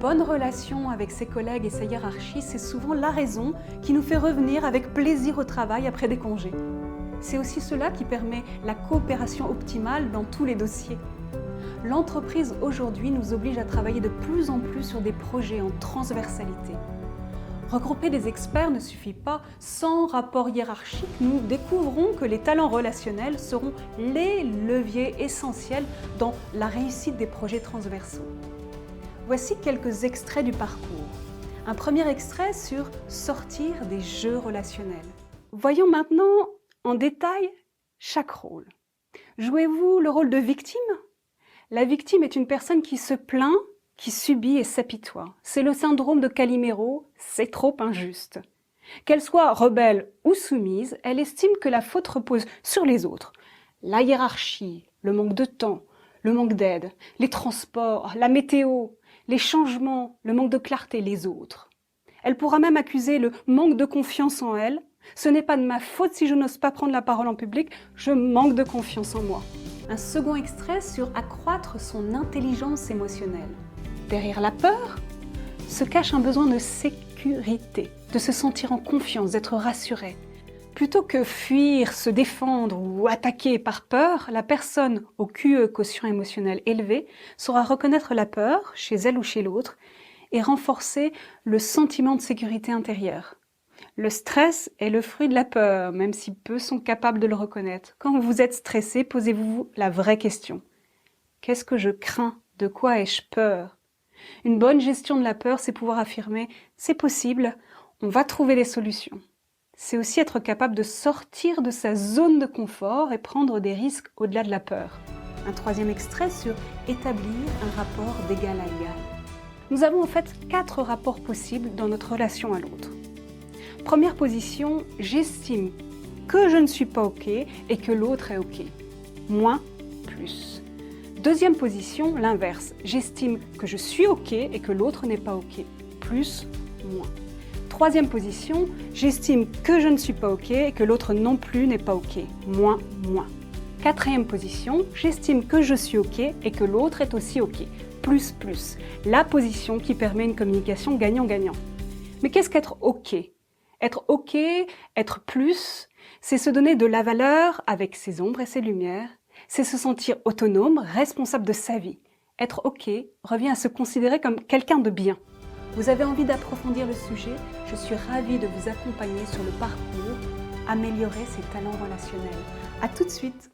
bonnes relations avec ses collègues et sa hiérarchie, c'est souvent la raison qui nous fait revenir avec plaisir au travail après des congés. C'est aussi cela qui permet la coopération optimale dans tous les dossiers. L'entreprise aujourd'hui nous oblige à travailler de plus en plus sur des projets en transversalité. Regrouper des experts ne suffit pas. Sans rapport hiérarchique, nous découvrons que les talents relationnels seront les leviers essentiels dans la réussite des projets transversaux. Voici quelques extraits du parcours. Un premier extrait sur sortir des jeux relationnels. Voyons maintenant en détail chaque rôle. Jouez-vous le rôle de victime ? La victime est une personne qui se plaint, qui subit et s'apitoie. C'est le syndrome de Calimero, c'est trop injuste. Qu'elle soit rebelle ou soumise, elle estime que la faute repose sur les autres. La hiérarchie, le manque de temps, le manque d'aide, les transports, la météo, les changements, le manque de clarté, les autres. Elle pourra même accuser le manque de confiance en elle. Ce n'est pas de ma faute si je n'ose pas prendre la parole en public, je manque de confiance en moi. Un second extrait sur accroître son intelligence émotionnelle. Derrière la peur se cache un besoin de sécurité, de se sentir en confiance, d'être rassuré. Plutôt que fuir, se défendre ou attaquer par peur, la personne au QE, quotient émotionnel élevé, saura reconnaître la peur, chez elle ou chez l'autre, et renforcer le sentiment de sécurité intérieure. Le stress est le fruit de la peur, même si peu sont capables de le reconnaître. Quand vous êtes stressé, posez-vous la vraie question. Qu'est-ce que je crains ? De quoi ai-je peur ? Une bonne gestion de la peur, c'est pouvoir affirmer « c'est possible, on va trouver des solutions ». C'est aussi être capable de sortir de sa zone de confort et prendre des risques au-delà de la peur. Un troisième extrait sur établir un rapport d'égal à égal. Nous avons en fait 4 rapports possibles dans notre relation à l'autre. Première position, j'estime que je ne suis pas OK et que l'autre est OK. Moins, plus. Deuxième position, l'inverse. J'estime que je suis OK et que l'autre n'est pas OK. Plus, moins. Troisième position, j'estime que je ne suis pas OK et que l'autre non plus n'est pas OK. Moins, moins. Quatrième position, j'estime que je suis OK et que l'autre est aussi OK. Plus, plus. La position qui permet une communication gagnant-gagnant. Mais qu'est-ce qu'être OK ? Être OK, être plus, c'est se donner de la valeur avec ses ombres et ses lumières. C'est se sentir autonome, responsable de sa vie. Être OK revient à se considérer comme quelqu'un de bien. Vous avez envie d'approfondir le sujet ? Je suis ravie de vous accompagner sur le parcours Améliorer ses talents relationnels. À tout de suite.